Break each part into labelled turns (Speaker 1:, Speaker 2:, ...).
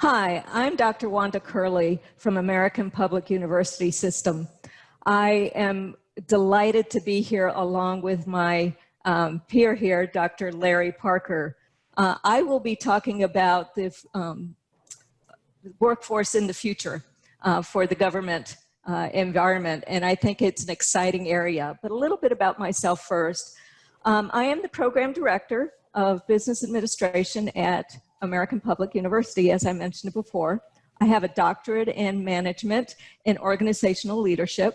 Speaker 1: Hi, I'm Dr. Wanda Curlee from American Public University System. I am delighted to be here along with my peer here, Dr. Larry Parker. I will be talking about the workforce in the future for the government environment, and I think it's an exciting area. But a little bit about myself first. I am the program director of business administration at American Public University, as I mentioned before. I have a doctorate in management and organizational leadership.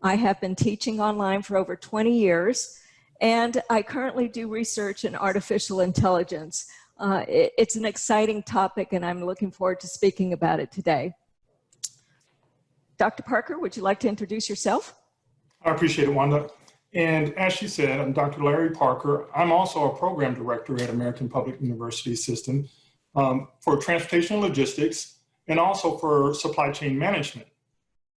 Speaker 1: I have been teaching online for over 20 years, and I currently do research in artificial intelligence. It's an exciting topic, and I'm looking forward to speaking about it today. Dr. Parker, would you like to introduce yourself?
Speaker 2: I appreciate it, Wanda. And as she said, I'm Dr. Larry Parker. I'm also a program director at American Public University System for transportation and logistics, and also for supply chain management.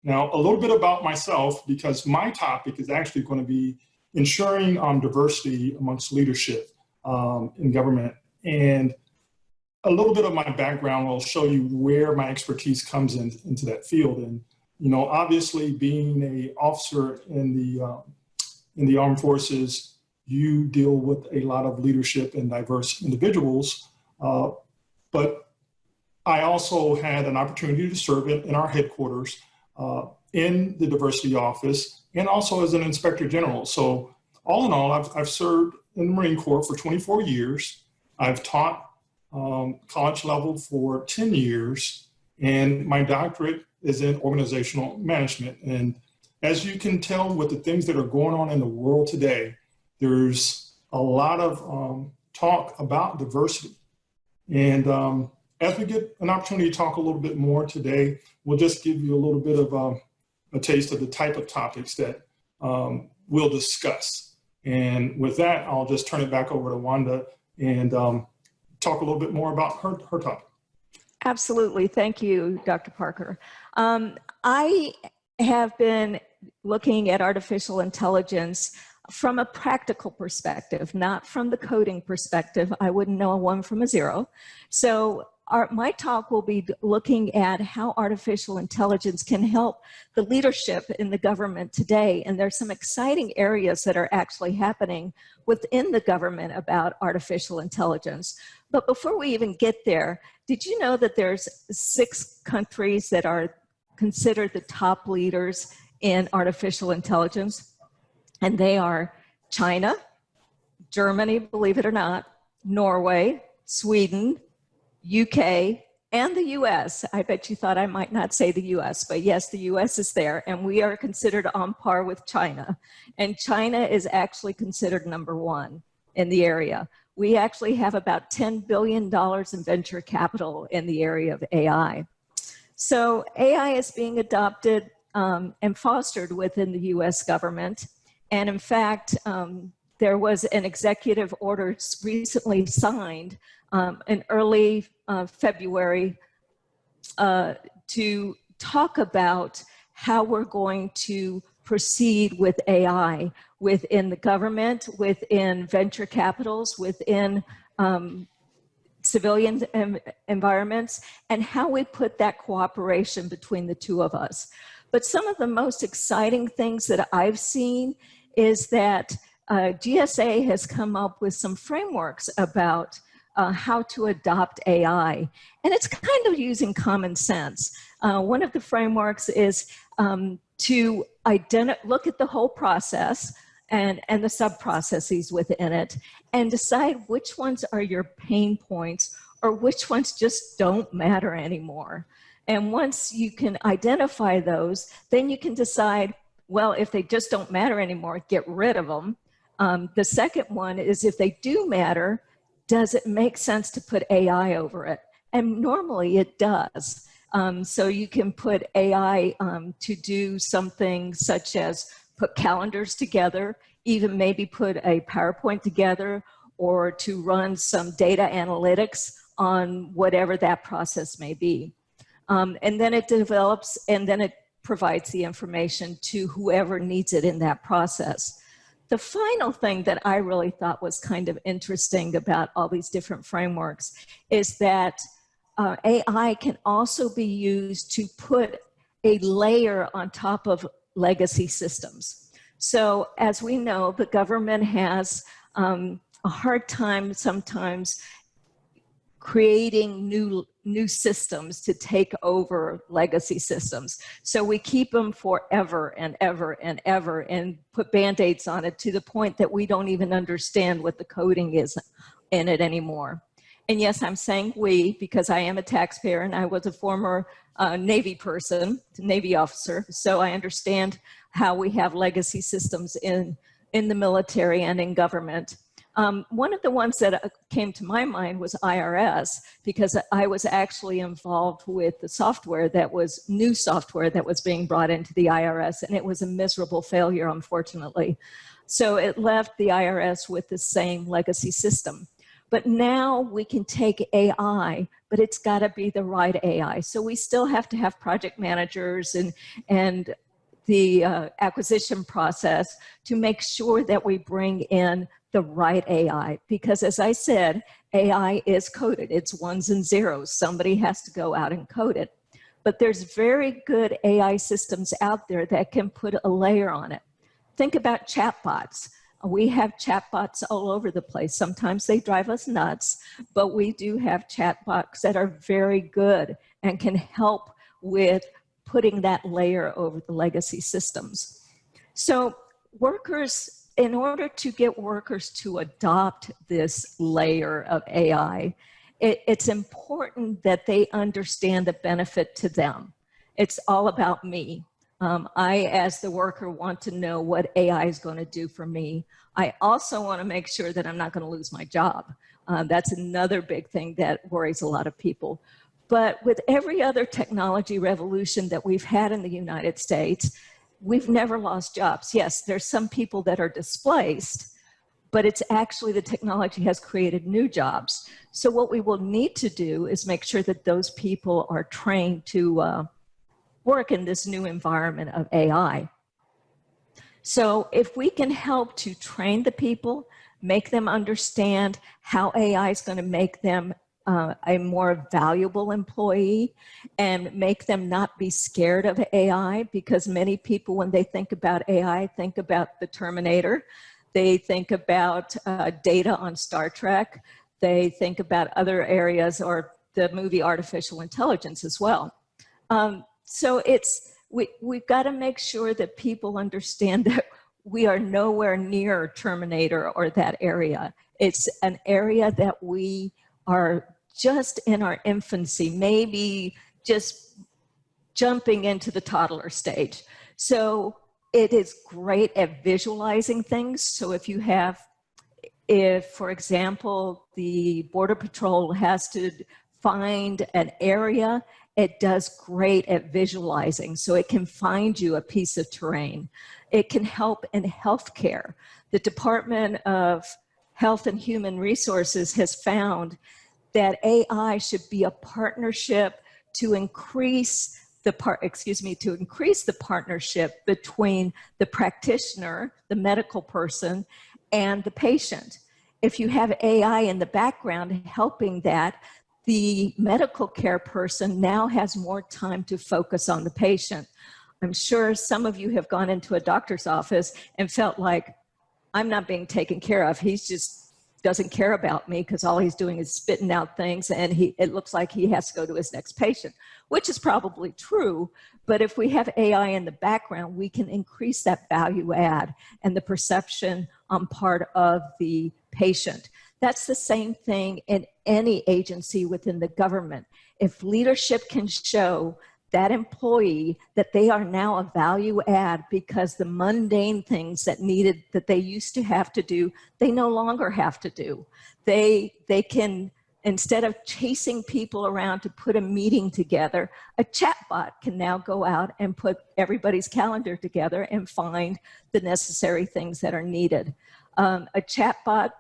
Speaker 2: Now, a little bit about myself, because my topic is actually going to be ensuring diversity amongst leadership in government. And a little bit of my background will show you where my expertise comes into that field. And, you know, obviously being an officer in the armed forces, you deal with a lot of leadership and diverse individuals. But I also had an opportunity to serve in our headquarters in the diversity office, and also as an inspector general. So all in all, I've served in the Marine Corps for 24 years. I've taught college level for 10 years, and my doctorate is in organizational management. And as you can tell with the things that are going on in the world today, there's a lot of talk about diversity. And as we get an opportunity to talk a little bit more today, we'll just give you a little bit of a taste of the type of topics that we'll discuss. And with that, I'll just turn it back over to Wanda and talk a little bit more about her topic.
Speaker 1: Absolutely. Thank you, Dr. Parker. I have been looking at artificial intelligence from a practical perspective, not from the coding perspective. I wouldn't know a 1 from a 0. So my talk will be looking at how artificial intelligence can help the leadership in the government today. And there's some exciting areas that are actually happening within the government about artificial intelligence. But before we even get there, did you know that there's 6 countries that are considered the top leaders in artificial intelligence? And they are China, Germany, believe it or not, Norway, Sweden, UK, and the US. I bet you thought I might not say the US, but yes, the US is there, and we are considered on par with China. And China is actually considered #1 in the area. We actually have about $10 billion in venture capital in the area of AI. So AI is being adopted and fostered within the US government. And in fact, there was an executive order recently signed in early February to talk about how we're going to proceed with AI within the government, within venture capitals, within civilian environments, and how we put that cooperation between the two of us. But some of the most exciting things that I've seen is that GSA has come up with some frameworks about how to adopt AI. And it's kind of using common sense. One of the frameworks is to look at the whole process and the sub-processes within it and decide which ones are your pain points or which ones just don't matter anymore. And once you can identify those, then you can decide, well, if they just don't matter anymore, get rid of them. The second one is if they do matter, does it make sense to put AI over it? And normally it does. So you can put AI to do something such as put calendars together, even maybe put a PowerPoint together, or to run some data analytics on whatever that process may be. And then it develops, and then it provides the information to whoever needs it in that process. The final thing that I really thought was kind of interesting about all these different frameworks is that AI can also be used to put a layer on top of legacy systems. So as we know, the government has a hard time sometimes creating new systems to take over legacy systems. So we keep them forever and ever and ever and put Band-Aids on it to the point that we don't even understand what the coding is in it anymore. And yes, I'm saying we because I am a taxpayer and I was a former Navy person, Navy officer. So I understand how we have legacy systems in the military and in government. One of the ones that came to my mind was IRS, because I was actually involved with the software that was new software that was being brought into the IRS, and it was a miserable failure, unfortunately. So it left the IRS with the same legacy system. But now we can take AI, but it's got to be the right AI. So we still have to have project managers and the acquisition process to make sure that we bring in the right AI, because as I said, AI is coded. It's ones and zeros. Somebody has to go out and code it. But there's very good AI systems out there that can put a layer on it. Think about chatbots. We have chatbots all over the place. Sometimes they drive us nuts, but we do have chatbots that are very good and can help with putting that layer over the legacy systems. So workers, in order to get workers to adopt this layer of AI, it's important that they understand the benefit to them. It's all about me. I, as the worker, want to know what AI is going to do for me. I also want to make sure that I'm not going to lose my job. That's another big thing that worries a lot of people. But with every other technology revolution that we've had in the United States, we've never lost jobs. Yes, there's some people that are displaced, but it's actually the technology has created new jobs. So what we will need to do is make sure that those people are trained to work in this new environment of AI. So if we can help to train the people, make them understand how AI is going to make them a more valuable employee and make them not be scared of AI, because many people, when they think about AI, think about the Terminator. They think about data on Star Trek. They think about other areas, or the movie Artificial Intelligence as well. So we've got to make sure that people understand that we are nowhere near Terminator or that area. It's an area that we are just in our infancy, maybe just jumping into the toddler stage. So it is great at visualizing things. So if, for example, the Border Patrol has to find an area, it does great at visualizing. So it can find you a piece of terrain. It can help in healthcare. The Department of Health and Human Resources has found that AI should be a partnership to increase the partnership between the practitioner, the medical person, and the patient. If you have AI in the background helping that, the medical care person now has more time to focus on the patient. I'm sure some of you have gone into a doctor's office and felt like, I'm not being taken care of. He's just doesn't care about me because all he's doing is spitting out things, and it looks like he has to go to his next patient, which is probably true. But if we have AI in the background, we can increase that value add and the perception on part of the patient. That's the same thing in any agency within the government. If leadership can show that employee that they are now a value add because the mundane things that they used to have to do, they no longer have to do. They can, instead of chasing people around to put a meeting together, a chatbot can now go out and put everybody's calendar together and find the necessary things that are needed. A chatbot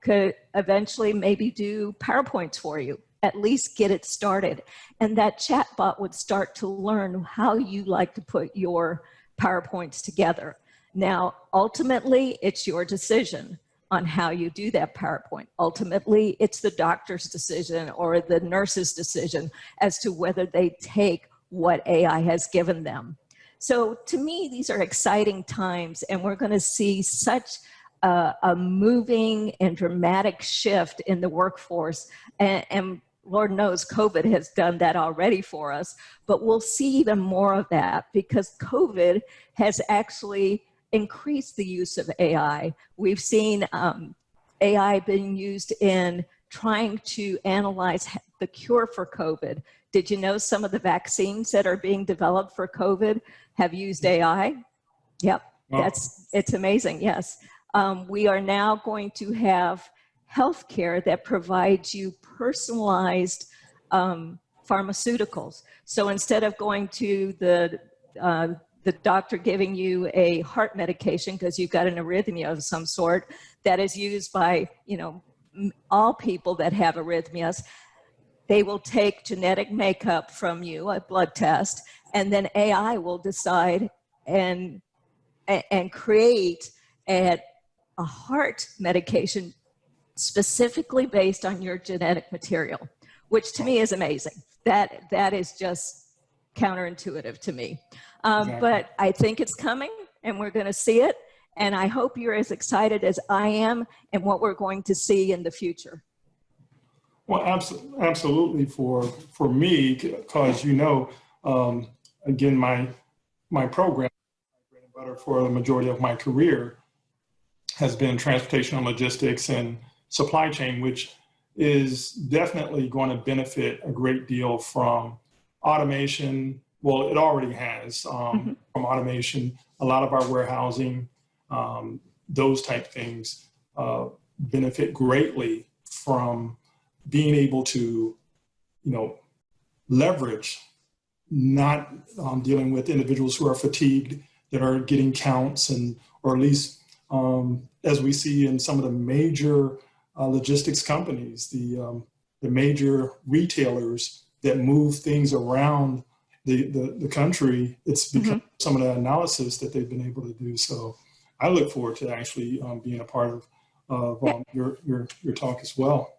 Speaker 1: could eventually maybe do PowerPoints for you, at least get it started. And that chatbot would start to learn how you like to put your PowerPoints together. Now, ultimately, it's your decision. on how you do that PowerPoint. Ultimately, it's the doctor's decision or the nurse's decision as to whether they take what AI has given them. So to me, these are exciting times, and we're going to see such a moving and dramatic shift in the workforce. And Lord knows COVID has done that already for us, but we'll see even more of that because COVID has actually increased the use of AI. We've seen AI being used in trying to analyze the cure for COVID. Did you know some of the vaccines that are being developed for COVID have used AI? Yep,
Speaker 2: Wow.
Speaker 1: it's amazing, yes. We are now going to have healthcare that provides you personalized pharmaceuticals. So instead of going to the doctor giving you a heart medication because you've got an arrhythmia of some sort that is used by, all people that have arrhythmias, they will take genetic makeup from you, a blood test, and then AI will decide and create a heart medication specifically based on your genetic material, which to me is amazing. That is just counterintuitive to me.
Speaker 2: Exactly.
Speaker 1: But I think it's coming and we're going to see it. And I hope you're as excited as I am and what we're going to see in the future.
Speaker 2: Well, absolutely for me, because again, my program, bread and butter for the majority of my career, has been transportation and logistics and supply chain, which is definitely going to benefit a great deal from automation. Well, it already has from automation. A lot of our warehousing, those type things benefit greatly from being able to, leverage, not dealing with individuals who are fatigued, that are getting counts, or at least as we see in some of the major logistics companies, the major retailers that move things around the country, it's because some of the analysis that they've been able to do. So I look forward to actually being a part of your talk as well.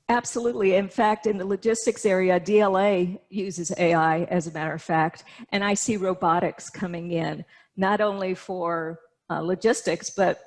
Speaker 1: Absolutely. In fact, in the logistics area, DLA uses AI, as a matter of fact, and I see robotics coming in, not only for logistics, but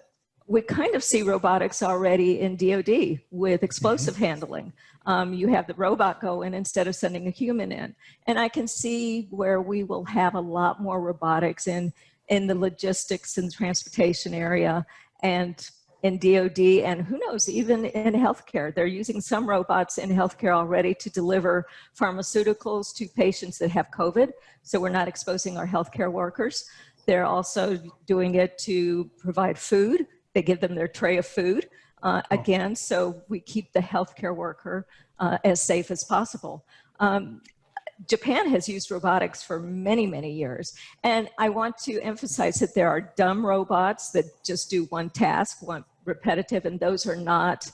Speaker 1: we kind of see robotics already in DoD with explosive handling. You have the robot go in instead of sending a human in. And I can see where we will have a lot more robotics in the logistics and transportation area and in DoD, and who knows, even in healthcare. They're using some robots in healthcare already to deliver pharmaceuticals to patients that have COVID, so we're not exposing our healthcare workers. They're also doing it to provide food. They give them their tray of food, again, so we keep the healthcare worker as safe as possible. Japan has used robotics for many, many years. And I want to emphasize that there are dumb robots that just do one task, one repetitive, and those are not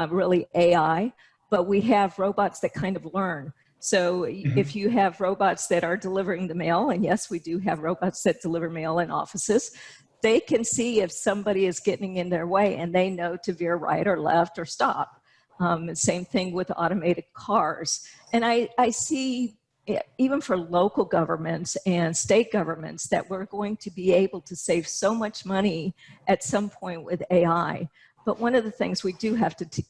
Speaker 1: really AI, but we have robots that kind of learn. So if you have robots that are delivering the mail, and yes, we do have robots that deliver mail in offices, they can see if somebody is getting in their way and they know to veer right or left or stop. Same thing with automated cars. And I see, even for local governments and state governments, that we're going to be able to save so much money at some point with AI. But one of the things we do have to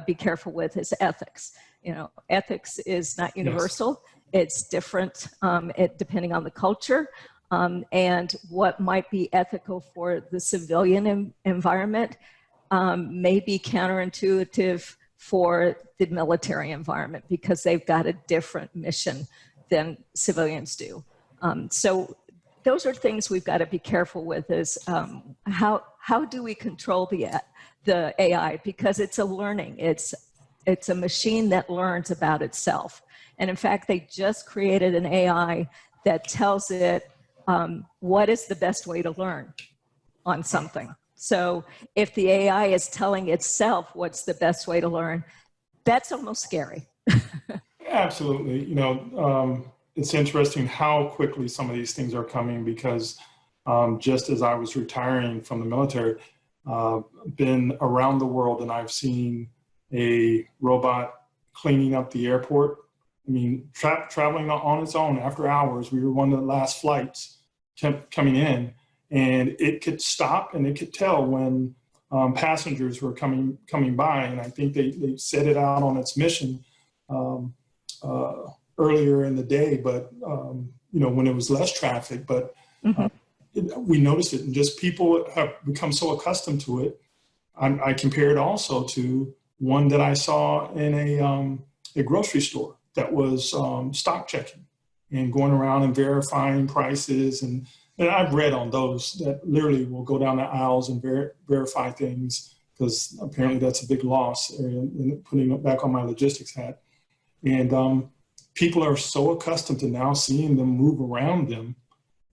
Speaker 1: be careful with is ethics. Ethics is not universal. Yes. It's different depending on the culture. And what might be ethical for the civilian environment may be counterintuitive for the military environment because they've got a different mission than civilians do. So those are things we've got to be careful with is how do we control the AI, because it's a learning, it's a machine that learns about itself. And in fact, they just created an AI that tells it what is the best way to learn on something. So if the AI is telling itself what's the best way to learn, that's almost scary.
Speaker 2: Absolutely. It's interesting how quickly some of these things are coming because just as I was retiring from the military, been around the world, and I've seen a robot cleaning up the airport. I mean, traveling on its own after hours. We were one of the last flights coming in, and it could stop and it could tell when passengers were coming by. And I think they set it out on its mission earlier in the day, but when it was less traffic. But we noticed it, and just people have become so accustomed to it. I compare it also to one that I saw in a grocery store that was stock checking and going around and verifying prices. And I've read on those that literally will go down the aisles and verify things, because apparently that's a big loss, and putting it back on my logistics hat. And people are so accustomed to now seeing them move around them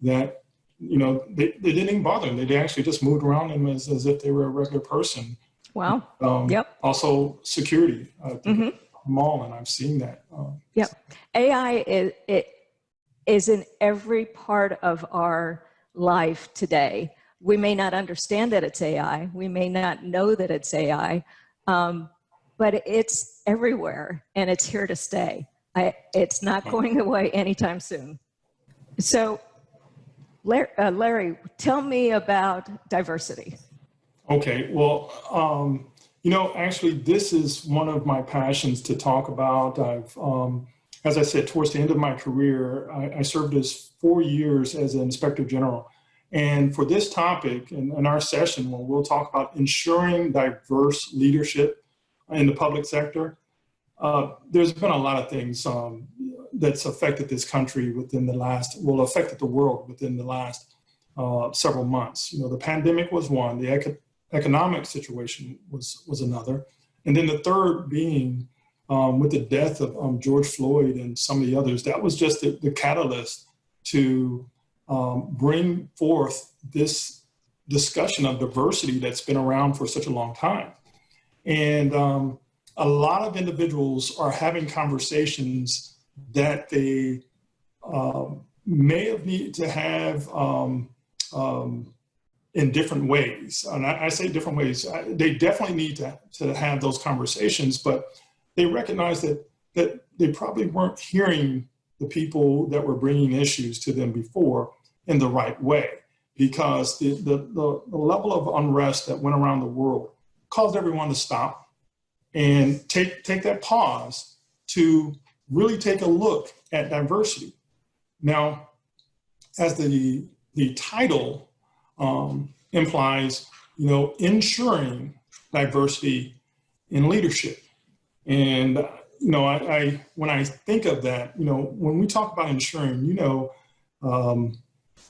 Speaker 2: that, they didn't even bother them. They actually just moved around them as if they were a regular person.
Speaker 1: Wow. Yep.
Speaker 2: Also security. Mall, and I've seen that.
Speaker 1: Yep. AI is in every part of our life today. We may not understand that it's AI. We may not know that it's AI, but it's everywhere, and it's here to stay. It's not going away anytime soon. So, Larry, tell me about diversity.
Speaker 2: Okay. Well, actually, this is one of my passions to talk about. I've, as I said, towards the end of my career, I served as 4 years as an inspector general. And for this topic, in our session, when we'll talk about ensuring diverse leadership in the public sector, there's been a lot of things that's affected this country affected the world within the last several months. The pandemic was one, the economic situation was another. And then the third being with the death of George Floyd and some of the others, that was just the catalyst to bring forth this discussion of diversity that's been around for such a long time. And a lot of individuals are having conversations that they may have needed to have in different ways. And I say different ways. They definitely need to have those conversations, but they recognize that they probably weren't hearing the people that were bringing issues to them before in the right way, because the level of unrest that went around the world caused everyone to stop and take that pause to really take a look at diversity. Now, as the title implies, ensuring diversity in leadership. And, when I think of that, when we talk about ensuring,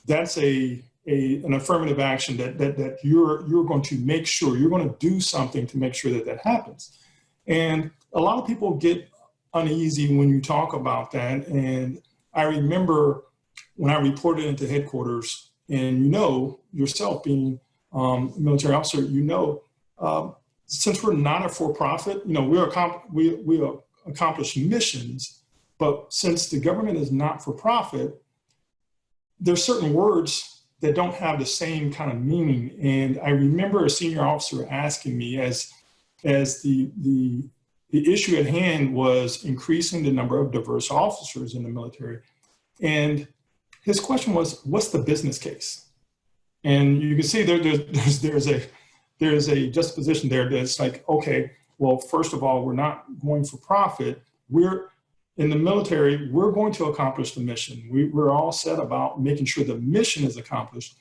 Speaker 2: that's an affirmative action that you're going to make sure, you're going to do something to make sure that happens. And a lot of people get uneasy when you talk about that. And I remember when I reported into headquarters, and yourself being a military officer, since we're not a for-profit, we accomplish missions, but since the government is not for-profit, there's certain words that don't have the same kind of meaning. And I remember a senior officer asking me, as the issue at hand was increasing the number of diverse officers in the military. And his question was, what's the business case? And you can see there's a juxtaposition there that's like, okay, well, first of all, we're not going for profit. We're in the military, we're going to accomplish the mission. We're all set about making sure the mission is accomplished.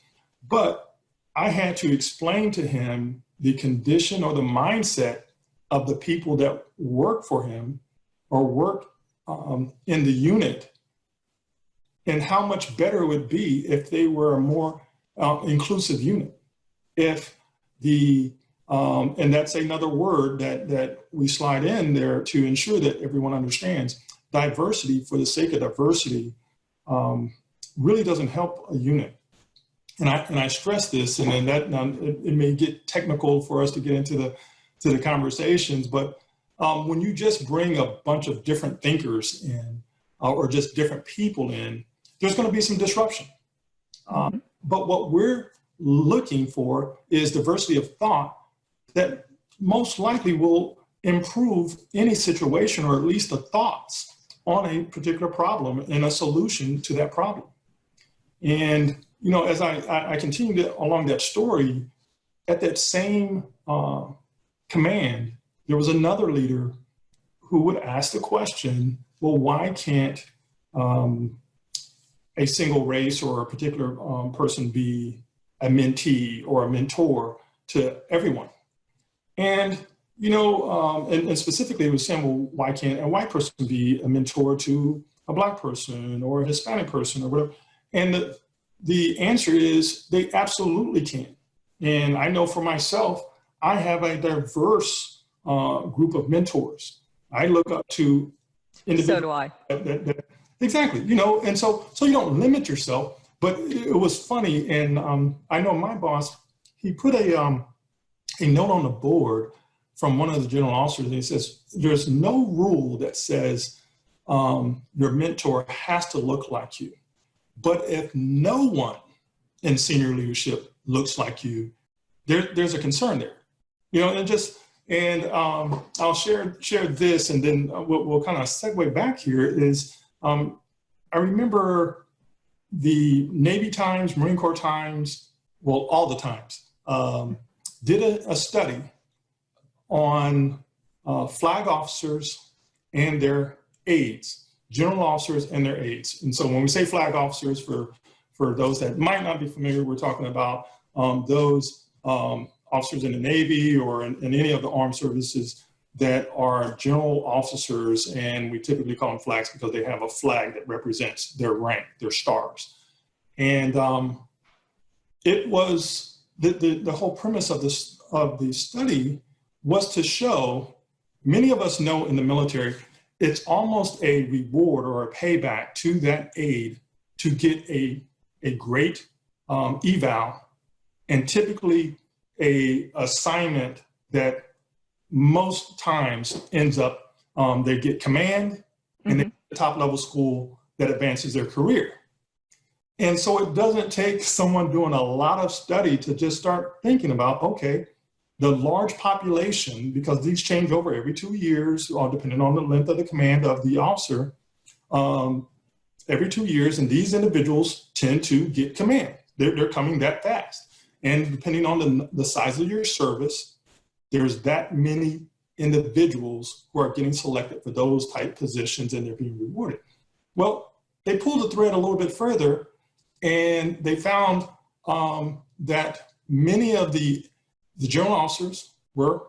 Speaker 2: But I had to explain to him the condition or the mindset of the people that work for him or work in the unit, and how much better it would be if they were a more inclusive unit. If and that's another word that we slide in there to ensure that everyone understands, diversity for the sake of diversity really doesn't help a unit. And I stress this, and then it may get technical for us to get into the conversations, but when you just bring a bunch of different thinkers in, or just different people in, there's going to be some disruption. But what we're looking for is diversity of thought that most likely will improve any situation, or at least the thoughts on a particular problem and a solution to that problem. And, you know, as I continued along that story, at that same command, there was another leader who would ask the question, well, why can't a single race or a particular person be a mentee or a mentor to everyone? And, you know, and specifically it was saying, well, why can't a white person be a mentor to a Black person or a Hispanic person or whatever? And the answer is they absolutely can. And I know for myself, I have a diverse group of mentors. I look up to individuals.
Speaker 1: So do I.
Speaker 2: Exactly, you know, and so you don't limit yourself. But it was funny, and I know my boss, he put a note on the board from one of the general officers, and he says, there's no rule that says your mentor has to look like you. But if no one in senior leadership looks like you, there's a concern there. You know, and I'll share this, and then we'll kind of segue back here is, I remember the Navy Times, Marine Corps Times, well, all the Times, did a study on flag officers and their aides, general officers and their aides. And so when we say flag officers, for those that might not be familiar, we're talking about those officers in the Navy or in any of the armed services that are general officers, and we typically call them flags because they have a flag that represents their rank, their stars. And it was the whole premise of the study was to show, many of us know in the military, it's almost a reward or a payback to that aide to get a great eval, and typically a assignment that most times ends up, they get command and they get a top level school that advances their career. And so it doesn't take someone doing a lot of study to just start thinking about, okay, the large population, because these change over every 2 years, depending on the length of the command of the officer, every 2 years, and these individuals tend to get command. They're coming that fast. And depending on the size of your service, there's that many individuals who are getting selected for those type positions, and they're being rewarded. Well, they pulled the thread a little bit further, and they found that many of the general officers were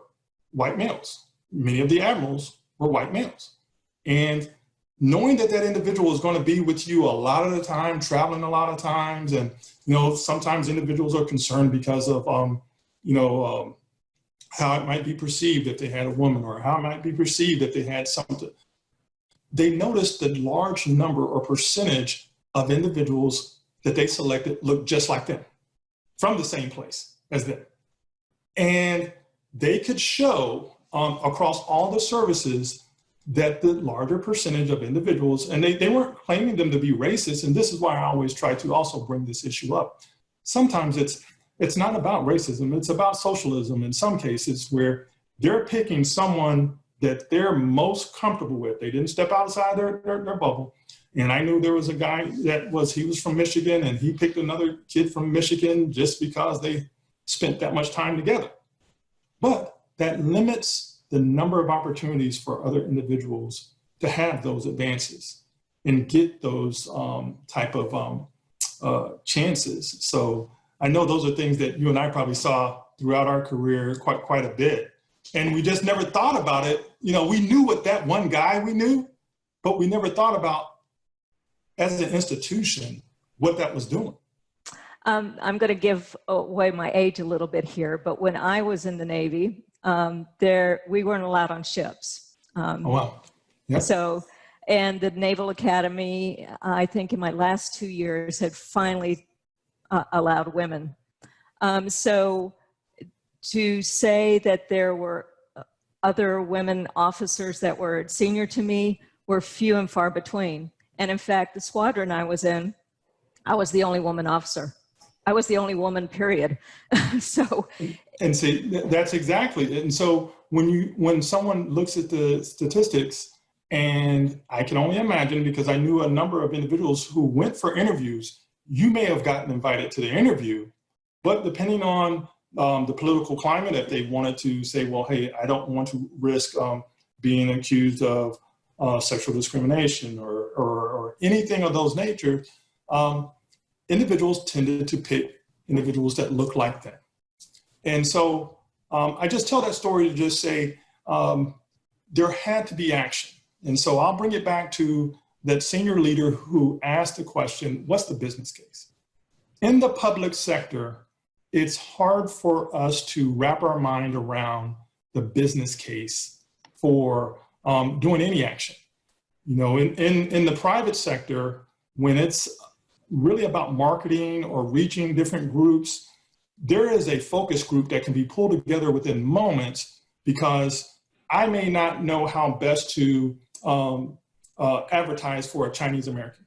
Speaker 2: white males. Many of the admirals were white males. And knowing that that individual is going to be with you a lot of the time, traveling a lot of times, and sometimes individuals are concerned because of how it might be perceived if they had a woman, or how it might be perceived if they had something. They noticed that large number or percentage of individuals that they selected looked just like them, from the same place as them. And they could show across all the services that the larger percentage of individuals, and they weren't claiming them to be racist, and this is why I always try to also bring this issue up. Sometimes it's not about racism, it's about socialism in some cases, where they're picking someone that they're most comfortable with. They didn't step outside their bubble. And I knew there was a guy he was from Michigan, and he picked another kid from Michigan just because they spent that much time together. But that limits the number of opportunities for other individuals to have those advances and get those type of chances. So I know those are things that you and I probably saw throughout our career quite a bit. And we just never thought about it. We knew what that one guy we knew, but we never thought about, as an institution, what that was doing.
Speaker 1: I'm going to give away my age a little bit here, but when I was in the Navy, we weren't allowed on ships.
Speaker 2: Oh, wow. Yep.
Speaker 1: So, and the Naval Academy, I think in my last 2 years, had finally allowed women. So to say that there were other women officers that were senior to me were few and far between. And in fact, the squadron I was in, I was the only woman officer. I was the only woman, period. So,
Speaker 2: and see, that's exactly it. And so when someone looks at the statistics, and I can only imagine, because I knew a number of individuals who went for interviews, you may have gotten invited to the interview, but depending on the political climate, if they wanted to say, well, hey, I don't want to risk being accused of sexual discrimination or anything of those nature, individuals tended to pick individuals that look like them. And so I just tell that story to just say there had to be action. And so I'll bring it back to that senior leader who asked the question, what's the business case? In the public sector, it's hard for us to wrap our mind around the business case for doing any action. You know, in the private sector, when it's really about marketing or reaching different groups, there is a focus group that can be pulled together within moments, because I may not know how best to advertise for a Chinese American,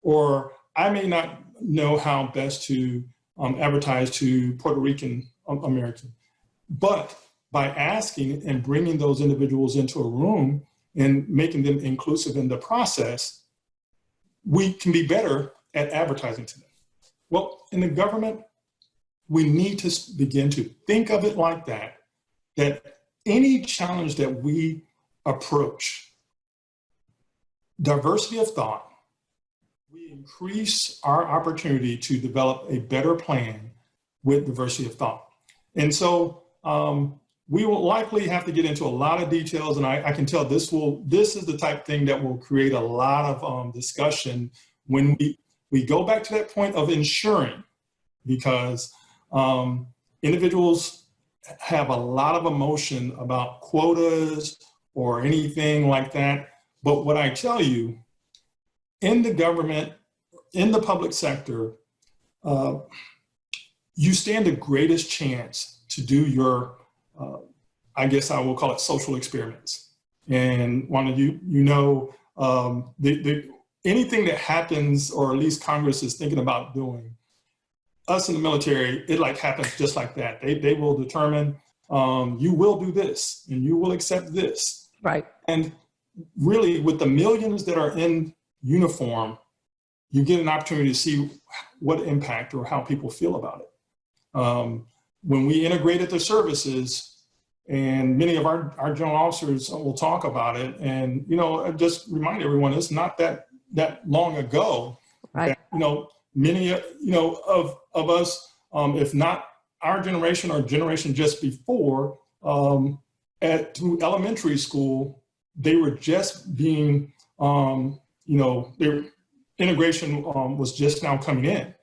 Speaker 2: or I may not know how best to advertise to Puerto Rican American. But by asking and bringing those individuals into a room and making them inclusive in the process, we can be better at advertising to them. Well, in the government, we need to begin to think of it like that, that any challenge that we approach, diversity of thought, we increase our opportunity to develop a better plan with diversity of thought. And so we will likely have to get into a lot of details, and I can tell this is the type of thing that will create a lot of discussion when we go back to that point of ensuring, because individuals have a lot of emotion about quotas or anything like that. But what I tell you, in the government, in the public sector, you stand the greatest chance to do your, I guess I will call it social experiments. And Wanda, you know, anything that happens, or at least Congress is thinking about doing, us in the military, it like happens just like that. They will determine, you will do this and you will accept this.
Speaker 1: right.
Speaker 2: And really, with the millions that are in uniform, you get an opportunity to see what impact or how people feel about it. When we integrated the services, and many of our general officers will talk about it, and you know, I just remind everyone, it's not that long ago,
Speaker 1: Right.
Speaker 2: that, you know, many of us, if not our generation or generation just before, through elementary school, they were just being, their integration was just now coming in,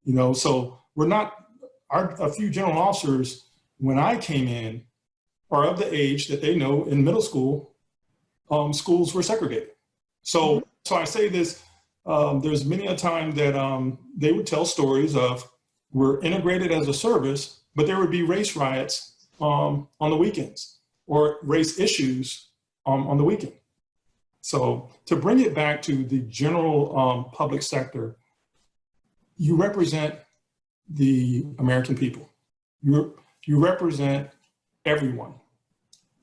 Speaker 2: you know, so we're not, a few general officers, when I came in, are of the age that they know in middle school, schools were segregated. So I say this, there's many a time that they would tell stories of, we're integrated as a service, but there would be race riots on the weekends, or race issues on the weekend. So to bring it back to the general public sector, you represent the American people. You represent everyone.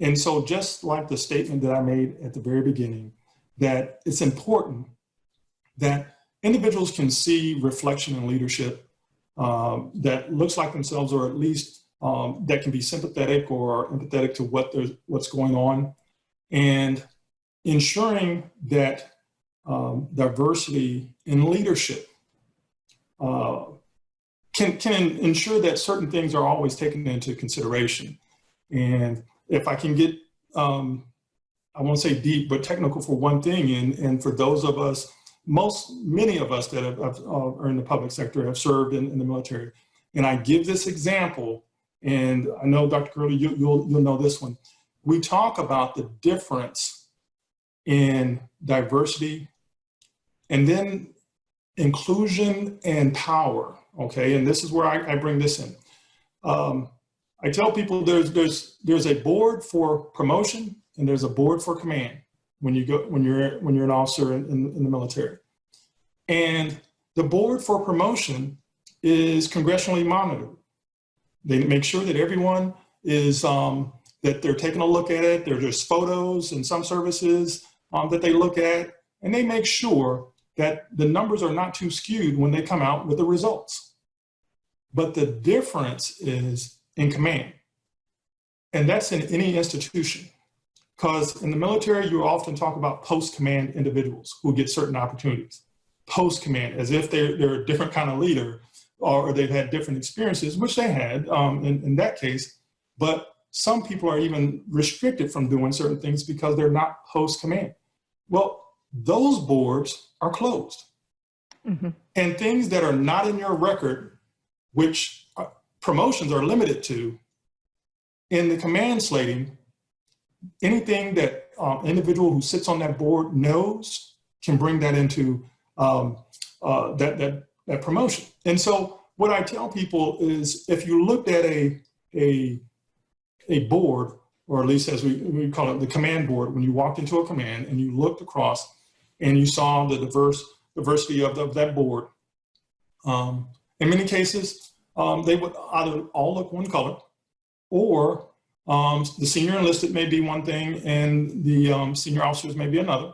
Speaker 2: And so just like the statement that I made at the very beginning, that it's important that individuals can see reflection in leadership that looks like themselves, or at least that can be sympathetic or empathetic to what's going on, and ensuring that diversity in leadership can ensure that certain things are always taken into consideration. And if I can get, I won't say deep, but technical for one thing, and for those of us, many of us that are in the public sector have served in the military. And I give this example, and I know Dr. Curlee, you'll know this one. We talk about the difference in diversity and then inclusion and power, okay? And this is where I bring this in. I tell people there's a board for promotion and there's a board for command when you're an officer in the military. And the board for promotion is congressionally monitored. They make sure that everyone is, that they're taking a look at it. There's photos in some services that they look at, and they make sure that the numbers are not too skewed when they come out with the results. But the difference is in command. And that's in any institution. Because in the military, you often talk about post-command individuals who get certain opportunities. Post-command, as if they're a different kind of leader, or they've had different experiences, which they had in that case. But some people are even restricted from doing certain things because they're not post-command. Well, those boards are closed. Mm-hmm. And things that are not in your record, which promotions are limited to, in the command slating, anything that individual who sits on that board knows can bring that into that promotion. And so what I tell people is, if you looked at a board, or at least as we call it, the command board, when you walked into a command and you looked across and you saw the diversity of that board, in many cases, they would either all look one color, or the senior enlisted may be one thing and the senior officers may be another.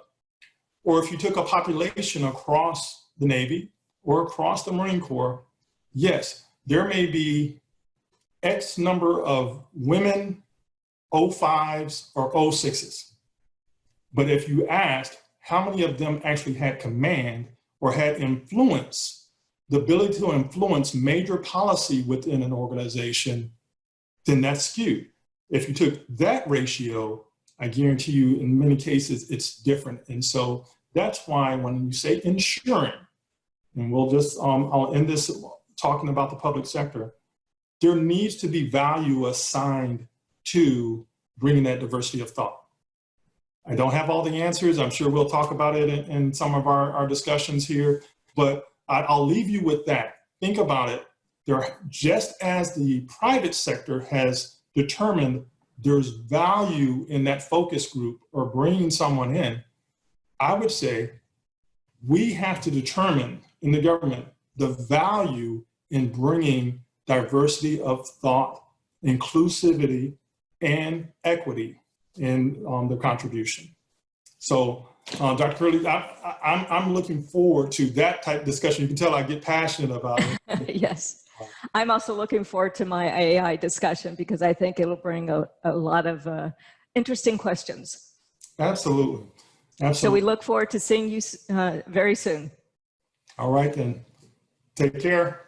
Speaker 2: Or if you took a population across the Navy or across the Marine Corps, yes, there may be X number of women 05s or 06s. But if you asked how many of them actually had command or had influence, the ability to influence major policy within an organization, then that's skewed. If you took that ratio, I guarantee you in many cases it's different. And so that's why when you say ensuring, and we'll just, I'll end this talking about the public sector, there needs to be value assigned to bringing that diversity of thought. I don't have all the answers. I'm sure we'll talk about it in some of our discussions here, but I'll leave you with that. Think about it. Just as the private sector has determined there's value in that focus group or bringing someone in, I would say we have to determine in the government the value in bringing diversity of thought, inclusivity, and equity in the contribution. So, Dr. Curlee, I'm looking forward to that type of discussion. You can tell I get passionate about it.
Speaker 1: Yes. I'm also looking forward to my AI discussion because I think it'll bring a lot of interesting questions.
Speaker 2: Absolutely. Absolutely.
Speaker 1: So we look forward to seeing you very soon.
Speaker 2: All right, then. Take care.